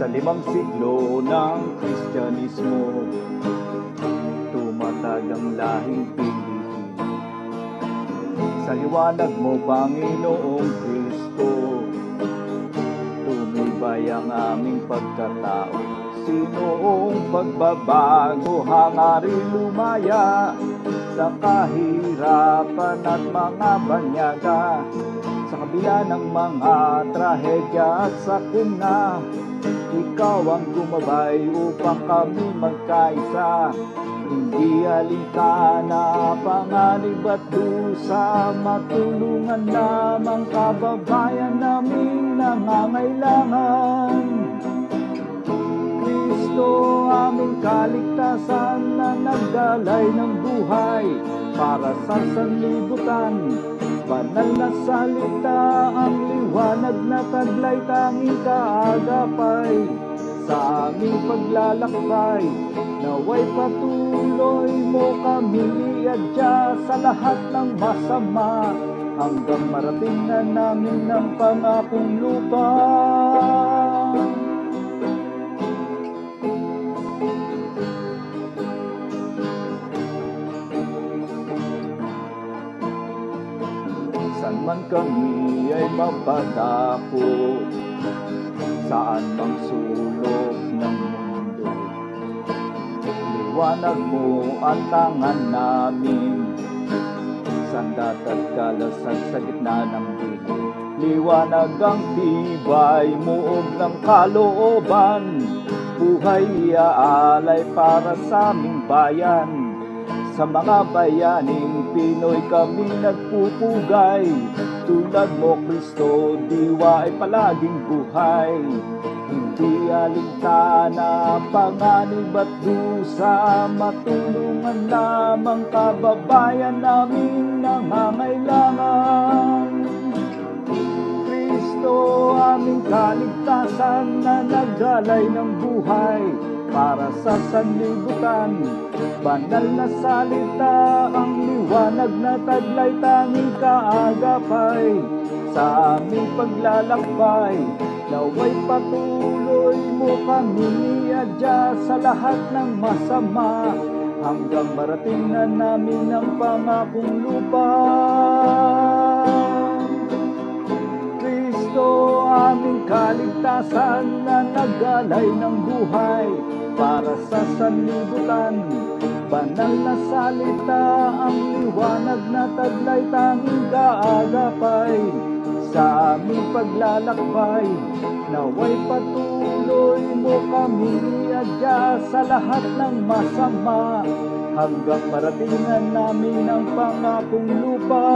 Sa 5 siglo ng Kristyanismo, tumatag ang lahing Pilipino. Sa liwanag mo, Panginoong Kristo, tumibay ang aming pagkatao. Sinoong pagbabago hangarin lumaya sa kahirapan at mga banyaga, sa kabila ng mga trahedya at sakuna. Ikaw ang gumabay upang kami magkaisa. Hindi alintana, panganib at dusa, matulungan lamang kababayan naming nangangailangan. Kristo, aming kaligtasan na nagdalay ng buhay para sa sanlibutan. Banal na salita, ang liwanag na taglay, tanging kaagapay sa aming paglalakbay. Naway patuloy mo kaming iadya sa lahat ng masama, hanggang marating na namin ng pangakong lupa. Saan man kami ay mapadako, saan mang sulok ng mundo, liwanag mo ang tangan namin. Sandat at kalasag sa gitna ng dilim, liwanag ang tibay mo ng kalooban. Buhay iaalay para sa aming bayan. Sa mga bayaning Pinoy kami nagpupugay. Tulad mo, Kristo, diwa ay palaging buhay. Hindi alintana, panganib at dusa, matulungan lamang kababayan naming nangangailangan. Kristo, aming kaligtasan na nagdalay ng buhay para sa sanlibutan. Banal na salita, ang liwanag na taglay, tanging kaagapay sa aming paglalakbay. Naway patuloy mo kami iadya sa lahat ng masama, hanggang marating na namin ang pangakong lupa. Kristo, aming kaligtasan na nagdalay ng buhay para sa sanlibutan. Banal na salita, ang liwanag na taglay, tanging kaagapay sa aming paglalakbay. Naway patuloy mo kami iadya sa lahat ng masama, hanggang marating na namin ang pangakong lupa.